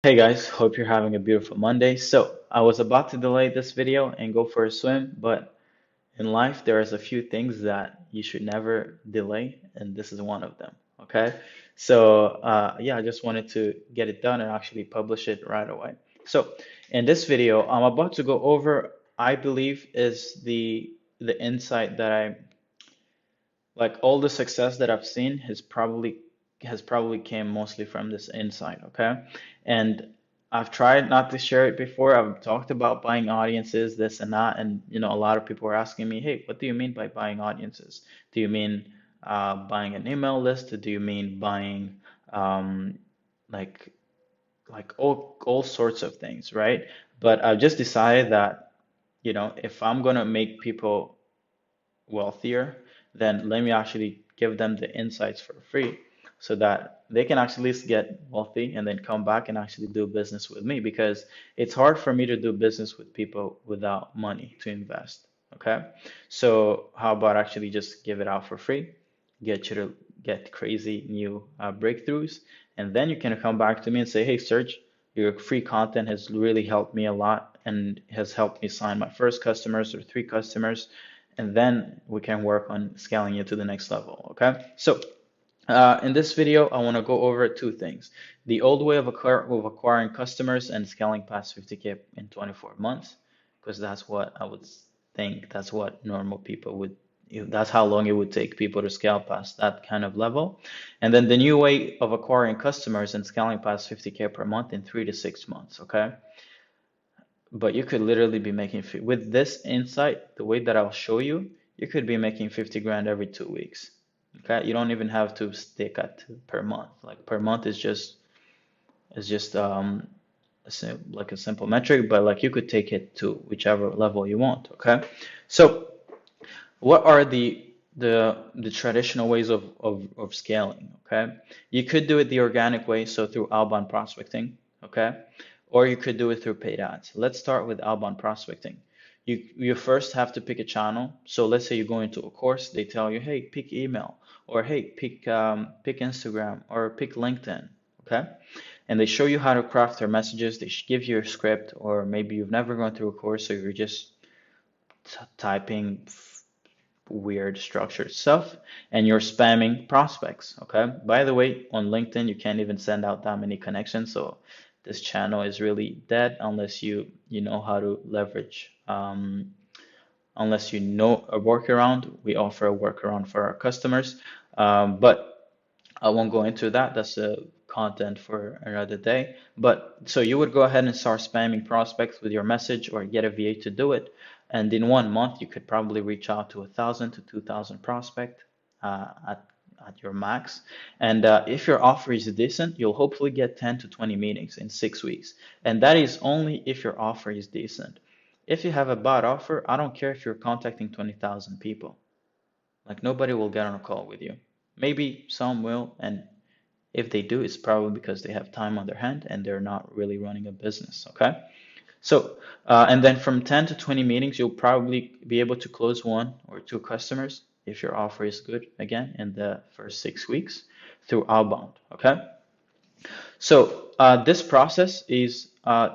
Hey guys, hope you're having a beautiful Monday. So, I was about to delay this video and go for a swim, but in life there is a few things that you should never delay, and this is one of them. Okay? So, yeah, I just wanted to get it done and actually publish it right away. So, in this video, I'm about to go over, I believe, is the insight that I like all the success that I've seen has probably came mostly from this insight, okay? And I've tried not to share it before. I've talked about buying audiences, this and that, and a lot of people are asking me, "Hey, what do you mean by buying audiences? Do you mean buying an email list? Do you mean buying um, like all sorts of things, right?" But I've just decided that, if I'm gonna make people wealthier, then let me actually give them the insights for free so that they can actually get wealthy and then come back and actually do business with me because it's hard for me to do business with people without money to invest. Okay. So how about actually just give it out for free, get you to get crazy new breakthroughs, and then you can come back to me and say, hey, Serge, your free content has really helped me a lot and has helped me sign my first customers or three customers, and then we can work on scaling it to the next level. Okay, so in this video, I want to go over two things: the old way of acquiring customers and scaling past 50K in 24 months, because that's what I would think that's what normal people would. That's how long it would take people to scale past that kind of level. And then the new way of acquiring customers and scaling past 50K per month in 3 to 6 months. Okay. But you could literally be making, with this insight, the way that I'll show you, you could be making 50 grand every 2 weeks. Okay, you don't even have to stick at per month. Like per month is just like a simple metric, but like you could take it to whichever level you want. Okay, so what are the traditional ways of scaling? Okay, you could do it the organic way, so through outbound prospecting. Okay, or you could do it through paid ads. Let's start with outbound prospecting. You first have to pick a channel. So let's say you go into a course, they tell you, hey, pick email, or hey, pick Instagram, or pick LinkedIn. Okay, and they show you how to craft their messages. They give you a script, or maybe you've never gone through a course, so you're just typing weird structured stuff and you're spamming prospects. Okay. By the way, on LinkedIn, you can't even send out that many connections. So this channel is really dead unless you know how to leverage. Unless you know a workaround, we offer a workaround for our customers. But I won't go into that. That's content for another day. But so you would go ahead and start spamming prospects with your message or get a VA to do it. And in 1 month, you could probably reach out to 1,000 to 2,000 prospect at your max. And if your offer is decent, you'll hopefully get 10 to 20 meetings in 6 weeks. And that is only if your offer is decent. If you have a bad offer, I don't care if you're contacting 20,000 people. Like nobody will get on a call with you. Maybe some will, and if they do, it's probably because they have time on their hand and they're not really running a business. Okay. So, and then from 10 to 20 meetings, you'll probably be able to close one or two customers if your offer is good again in the first 6 weeks through outbound. Okay. So this process is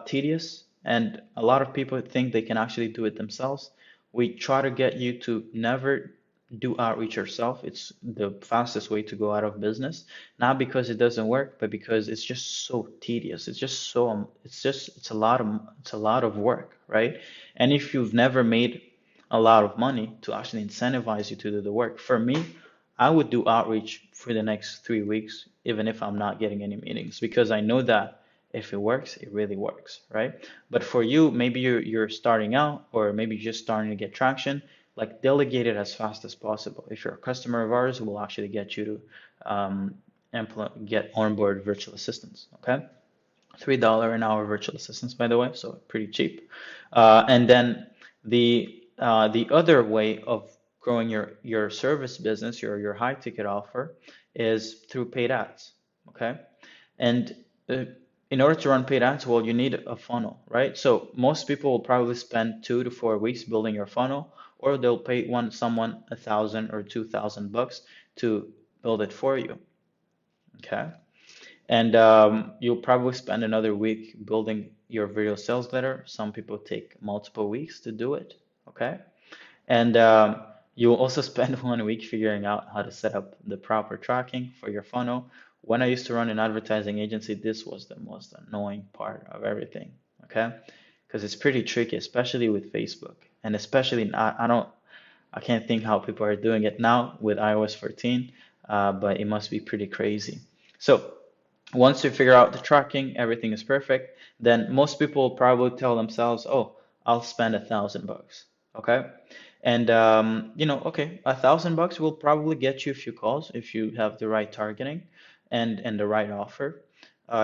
tedious, and a lot of people think they can actually do it themselves. We try to get you to never do outreach yourself. It's the fastest way to go out of business, not because it doesn't work, but because it's just so tedious. It's just so it's a lot of work, right? And if you've never made a lot of money to actually incentivize you to do the work, for me, I would do outreach for the next 3 weeks, even if I'm not getting any meetings, because I know that if it works, it really works, right? But for you, maybe you're starting out, or maybe you're just starting to get traction, like delegate it as fast as possible. If you're a customer of ours, we'll actually get you to get onboard virtual assistants, okay? $3 an hour virtual assistants, by the way, so pretty cheap. And then the other way of growing your service business, your high ticket offer, is through paid ads. Okay, and uh, in order to run paid ads, well, you need a funnel, right? So most people will probably spend 2 to 4 weeks building your funnel, or they'll pay someone 1,000 or 2,000 bucks to build it for you. Okay. And you'll probably spend another week building your video sales letter. Some people take multiple weeks to do it. Okay. And you'll also spend 1 week figuring out how to set up the proper tracking for your funnel. When I used to run an advertising agency, this was the most annoying part of everything, okay? Because it's pretty tricky, especially with Facebook. And especially, I can't think how people are doing it now with iOS 14, but it must be pretty crazy. So once you figure out the tracking, everything is perfect, then most people will probably tell themselves, oh, I'll spend $1,000, okay? And okay, $1,000 will probably get you a few calls if you have the right targeting and the right offer.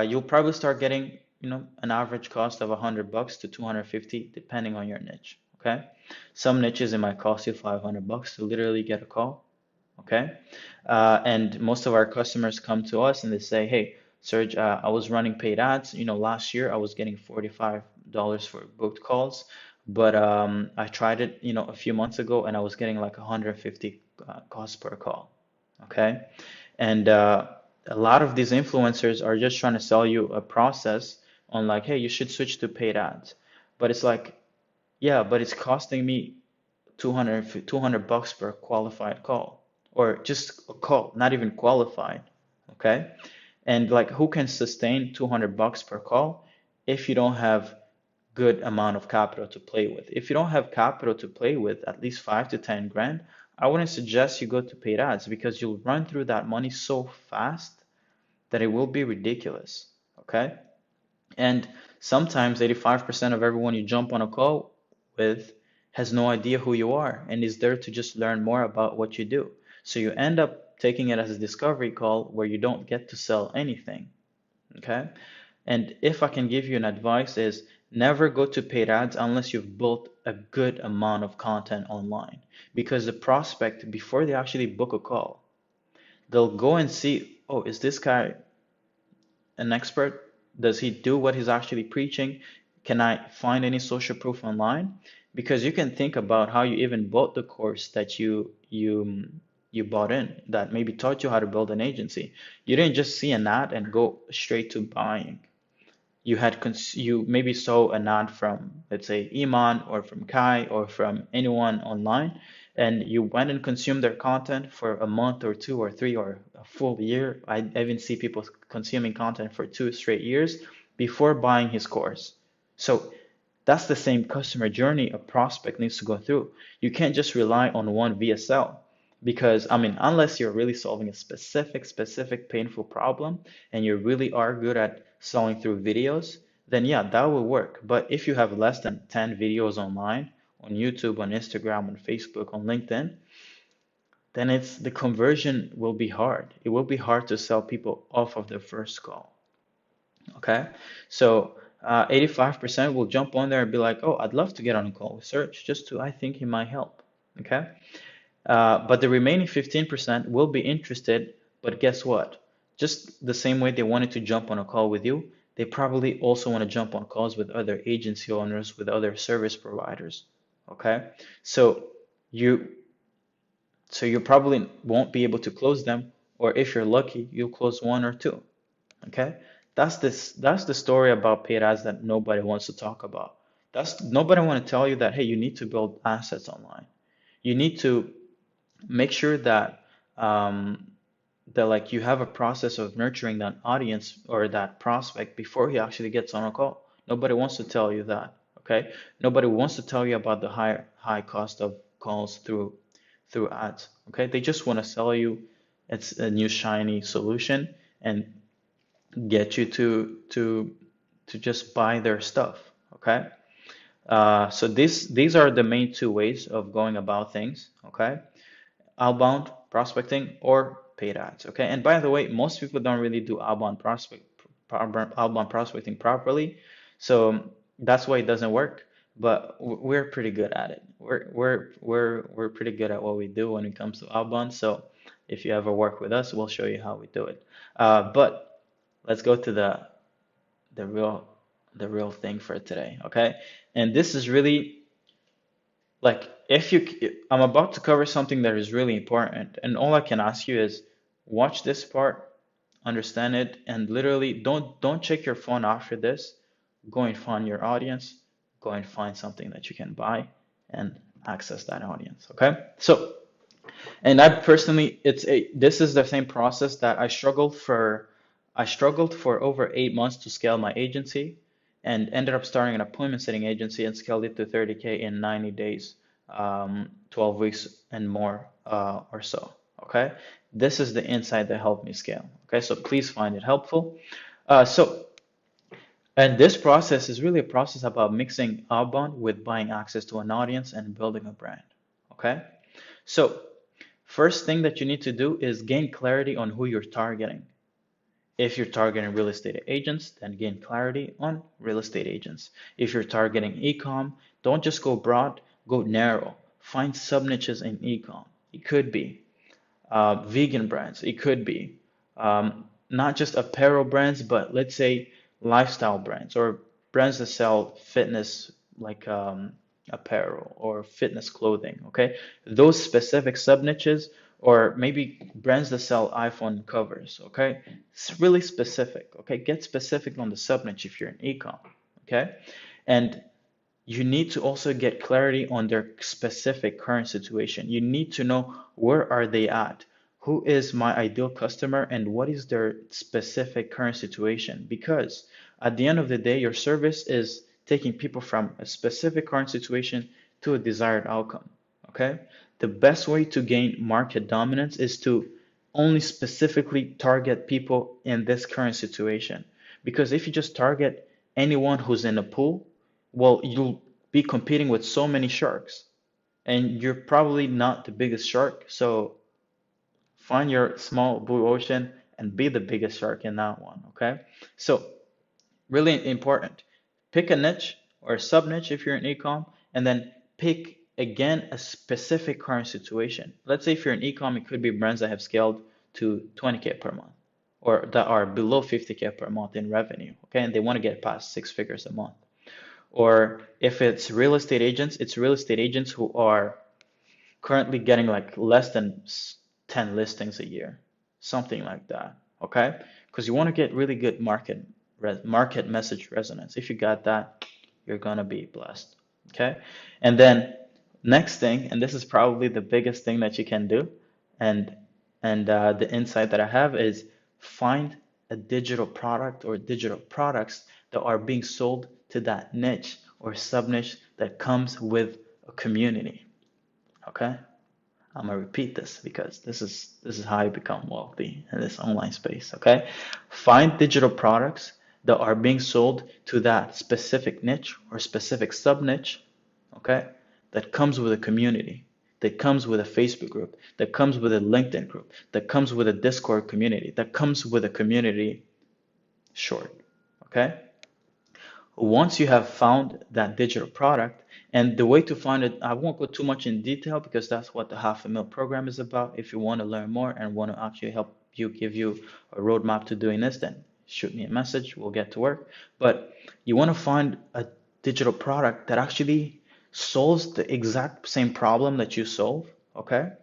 You'll probably start getting, an average cost of $100 to 250, depending on your niche, okay? Some niches it might cost you $500 to literally get a call, okay? And most of our customers come to us and they say, hey, Serge, I was running paid ads. Last year I was getting $45 for booked calls, but I tried it, a few months ago and I was getting like 150 costs per call, okay? And a lot of these influencers are just trying to sell you a process on like, hey, you should switch to paid ads. But it's like, yeah, but it's costing me 200 bucks per qualified call, or just a call, not even qualified, okay? And like, who can sustain 200 bucks per call if you don't have good amount of capital to play with? If you don't have capital to play with, at least 5 to 10 grand, I wouldn't suggest you go to paid ads because you'll run through that money so fast that it will be ridiculous, okay? And sometimes 85% of everyone you jump on a call with has no idea who you are and is there to just learn more about what you do. So you end up taking it as a discovery call where you don't get to sell anything. Okay? And if I can give you an advice is never go to paid ads unless you've built a good amount of content online. Because the prospect, before they actually book a call, they'll go and see, oh, is this guy an expert? Does he do what he's actually preaching? Can I find any social proof online? Because you can think about how you even bought the course that you bought in that maybe taught you how to build an agency. You didn't just see an ad and go straight to buying. You maybe saw an ad from, let's say, Iman or from Kai or from anyone online, and you went and consumed their content for a month or 2 or 3 or a full year. I even see people consuming content for 2 straight years before buying his course. So that's the same customer journey a prospect needs to go through. You can't just rely on one VSL because, I mean, unless you're really solving a specific painful problem and you really are good at selling through videos, then yeah, that will work. But if you have less than 10 videos online, on YouTube, on Instagram, on Facebook, on LinkedIn, then the conversion will be hard. It will be hard to sell people off of their first call. Okay, so 85% will jump on there and be like, oh, I'd love to get on a call with Serge, I think he might help. Okay, but the remaining 15% will be interested, but guess what? Just the same way they wanted to jump on a call with you, they probably also want to jump on calls with other agency owners, with other service providers. Okay, so you you probably won't be able to close them, or if you're lucky, you'll close one or two. Okay, that's the story about paid ads that nobody wants to talk about. That's nobody want to tell you that hey, you need to build assets online. You need to make sure that that like you have a process of nurturing that audience or that prospect before he actually gets on a call. Nobody wants to tell you that, okay? Nobody wants to tell you about the high cost of calls through ads, okay? They just want to sell you it's a new shiny solution and get you to just buy their stuff, okay? So these are the main two ways of going about things, okay? Outbound prospecting or paid ads, okay? And by the way, most people don't really do outbound prospecting properly, so that's why it doesn't work. But we're pretty good at it. We're pretty good at what we do when it comes to outbound. So if you ever work with us, we'll show you how we do it. But let's go to the real the real thing for today, okay? And this is really like I'm about to cover something that is really important, and all I can ask you is watch this part understand it, and literally don't check your phone after this. Go and find your audience, go and find something that you can buy and access that audience. Okay. So, and I personally, this is the same process that I struggled for over 8 months to scale my agency and ended up starting an appointment setting agency and scaled it to 30K in 90 days, 12 weeks and more, or so. Okay. This is the insight that helped me scale. Okay. So please find it helpful. So, and this process is really a process about mixing outbound with buying access to an audience and building a brand. Okay. So, first thing that you need to do is gain clarity on who you're targeting. If you're targeting real estate agents, then gain clarity on real estate agents. If you're targeting e-com, don't just go broad, go narrow. Find sub niches in e-com. It could be vegan brands. It could be not just apparel brands, but let's say lifestyle brands or brands that sell fitness like apparel or fitness clothing. Okay, those specific sub niches, or maybe brands that sell iPhone covers. Okay, it's really specific. Okay, get specific on the sub niche if you're in ecom. Okay, and you need to also get clarity on their specific current situation. You need to know where are they at? Who is my ideal customer and what is their specific current situation? Because at the end of the day, your service is taking people from a specific current situation to a desired outcome. Okay? The best way to gain market dominance is to only specifically target people in this current situation. Because if you just target anyone who's in a pool, well, you'll be competing with so many sharks, and you're probably not the biggest shark. So find your small blue ocean and be the biggest shark in that one. Okay. So really important. Pick a niche or a sub niche if you're in ecom, and then pick again a specific current situation. Let's say if you're in ecom, it could be brands that have scaled to 20K per month or that are below 50K per month in revenue. Okay. And they want to get past 6 figures a month. Or if it's real estate agents, it's real estate agents who are currently getting like less than 10 listings a year, something like that. Okay? Because you want to get really good market message resonance. If you got that, you're gonna be blessed. Okay? And then next thing, and this is probably the biggest thing that you can do, and the insight that I have is find a digital product or digital products that are being sold to that niche or sub niche that comes with a community. Okay? I'm gonna repeat this because this is how you become wealthy in this online space. Okay? Find digital products that are being sold to that specific niche or specific sub niche, okay, that comes with a community, that comes with a Facebook group, that comes with a LinkedIn group, that comes with a Discord community, that comes with a community short. Okay? Once you have found that digital product, and the way to find it, I won't go too much in detail because that's what the half a mil program is about. If you want to learn more and want to actually help you give you a roadmap to doing this, then shoot me a message, we'll get to work. But you want to find a digital product that actually solves the exact same problem that you solve, okay?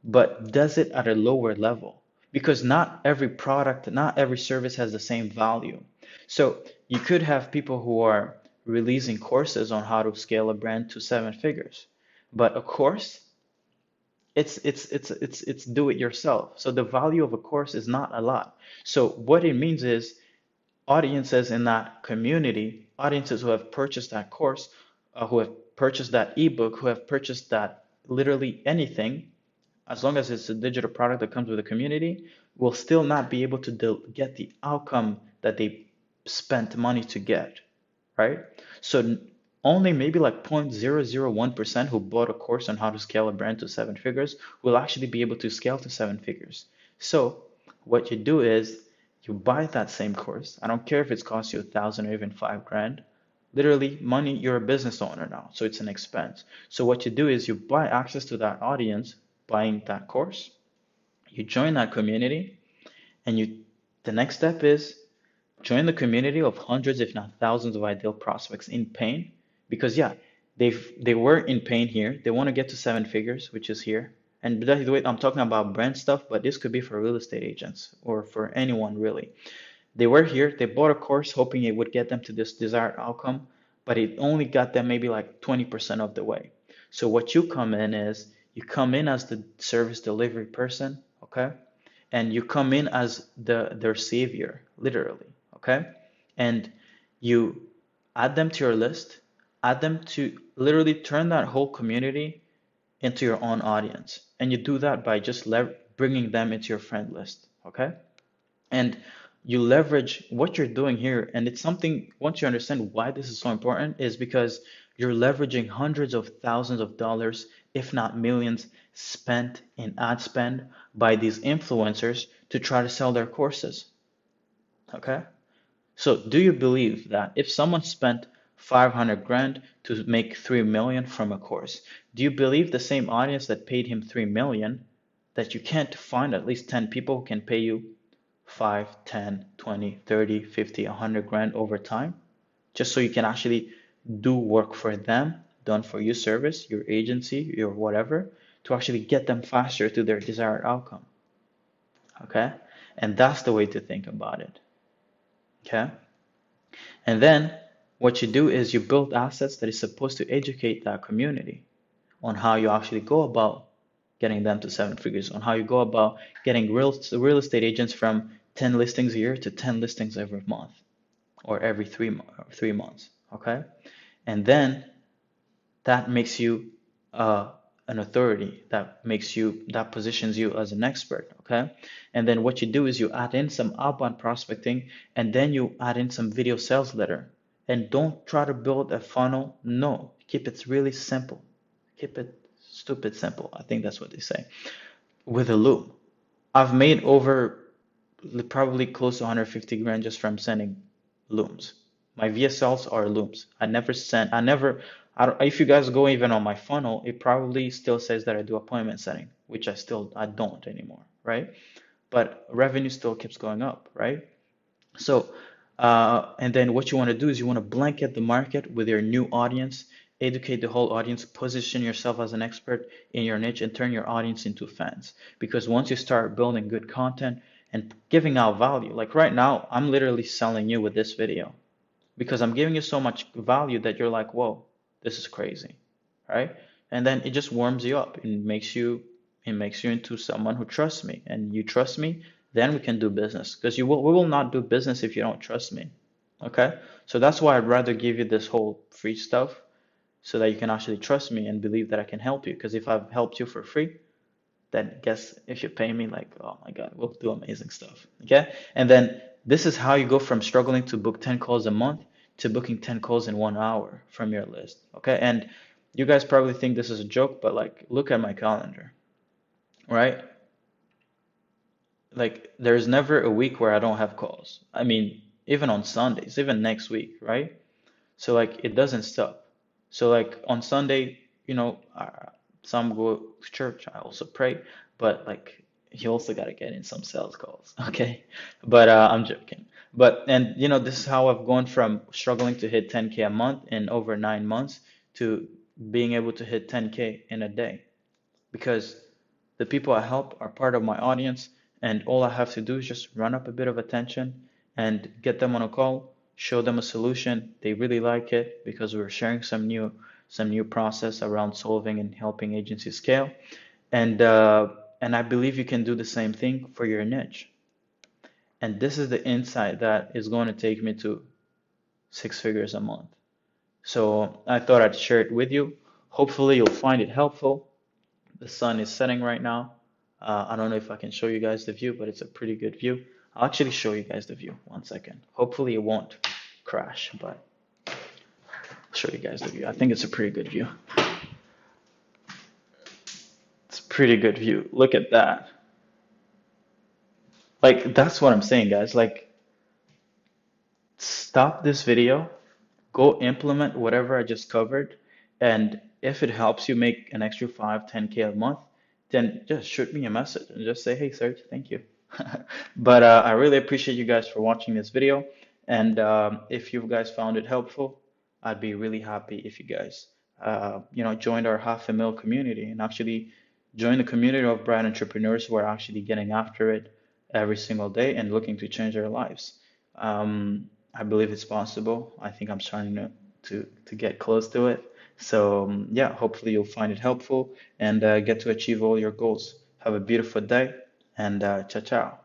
But does it at a lower level, because not every product, not every service has the same value. So you could have people who are releasing courses on how to scale a brand to 7 figures, but a course, it's do it yourself. So the value of a course is not a lot. So what it means is audiences in that community, audiences who have purchased that course, who have purchased that ebook, who have purchased that literally anything, as long as it's a digital product that comes with a community, will still not be able to get the outcome that they spent money to get, right? So only maybe like 0.001% who bought a course on how to scale a brand to 7 figures will actually be able to scale to 7 figures. So what you do is you buy that same course. I don't care if it's cost you 1,000 or even 5 grand. Literally, money, you're a business owner now, so it's an expense. So what you do is you buy access to that audience, buying that course, you join that community, and the next step is join the community of hundreds, if not thousands, of ideal prospects in pain. Because yeah, they were in pain here. They want to get to 7 figures, which is here, And by the way, I'm talking about brand stuff, but this could be for real estate agents or for anyone really. They were here, they bought a course hoping it would get them to this desired outcome, but it only got them maybe like 20% of the way. So what you come in is you come in as the service delivery person, okay? And you come in as their savior, literally, okay? And you add them to your list, add them to literally turn that whole community into your own audience. And you do that by just bringing them into your friend list, okay? And you leverage what you're doing here. And it's something, once you understand why this is so important, is because you're leveraging hundreds of thousands of dollars, if not millions, spent in ad spend by these influencers to try to sell their courses. Okay? So do you believe that if someone spent 500 grand to make 3 million from a course, do you believe the same audience that paid him 3 million that you can't find at least 10 people who can pay you 5, 10, 20, 30, 50, 100 grand over time, just so you can actually do work for them, done for you service, your agency, your whatever, to actually get them faster to their desired outcome. Okay? And that's the way to think about it. Okay? And then what you do is you build assets that is supposed to educate that community on how you actually go about getting them to 7 figures, on how you go about getting real estate agents from 10 listings a year to 10 listings every month or every 3 months. Okay. And then that makes you an authority, that positions you as an expert. Okay. And then what you do is you add in some outbound prospecting, and then you add in some video sales letter. And don't try to build a funnel. No, keep it really simple. Keep it stupid simple. I think that's what they say. With a loop. I've made over probably close to 150 grand just from sending looms. My VSLs are looms. I don't, if you guys go even on my funnel, it probably still says that I do appointment setting, which I don't anymore, right? But revenue still keeps going up, right? So, and then what you want to do is you want to blanket the market with your new audience, educate the whole audience, position yourself as an expert in your niche, and turn your audience into fans. Because once you start building good content and giving out value, like right now, I'm literally selling you with this video because I'm giving you so much value that you're like, whoa, this is crazy, right? And then it just warms you up and makes you into someone who trusts me, and you trust me, then we can do business because we will not do business if you don't trust me. Okay? So that's why I'd rather give you this whole free stuff so that you can actually trust me and believe that I can help you. Because if I've helped you for free, then guess if you pay me, like, oh my God, we'll do amazing stuff. Okay? And then this is how you go from struggling to book 10 calls a month to booking 10 calls in 1 hour from your list. Okay? And you guys probably think this is a joke, but like, look at my calendar, right? Like, there's never a week where I don't have calls. I mean, even on Sundays, even next week, right? So like it doesn't stop. So like on Sunday, some go to church. I also pray, but like you also gotta get in some sales calls, okay? But I'm joking. But and this is how I've gone from struggling to hit 10K a month in over 9 months to being able to hit 10K in a day because the people I help are part of my audience, and all I have to do is just run up a bit of attention and get them on a call, show them a solution. They really like it because we're sharing some new process around solving and helping agencies scale. And I believe you can do the same thing for your niche. And this is the insight that is going to take me to 6 figures a month. So I thought I'd share it with you. Hopefully you'll find it helpful. The sun is setting right now. I don't know if I can show you guys the view, but it's a pretty good view. I'll actually show you guys the view. 1 second. Hopefully it won't crash, but I'll show you guys the view. I think it's a pretty good view. It's a pretty good view. Look at that. Like, that's what I'm saying, guys. Like, stop this video, go implement whatever I just covered, and if it helps you make an extra 5, 10K a month, then just shoot me a message and just say, hey, Serge, thank you. But I really appreciate you guys for watching this video. And if you guys found it helpful, I'd be really happy if you guys, joined our 500,000 community and actually Join the community of bright entrepreneurs who are actually getting after it every single day and looking to change their lives. I believe it's possible. I think I'm starting to get close to it. So yeah, hopefully you'll find it helpful and get to achieve all your goals. Have a beautiful day and ciao ciao.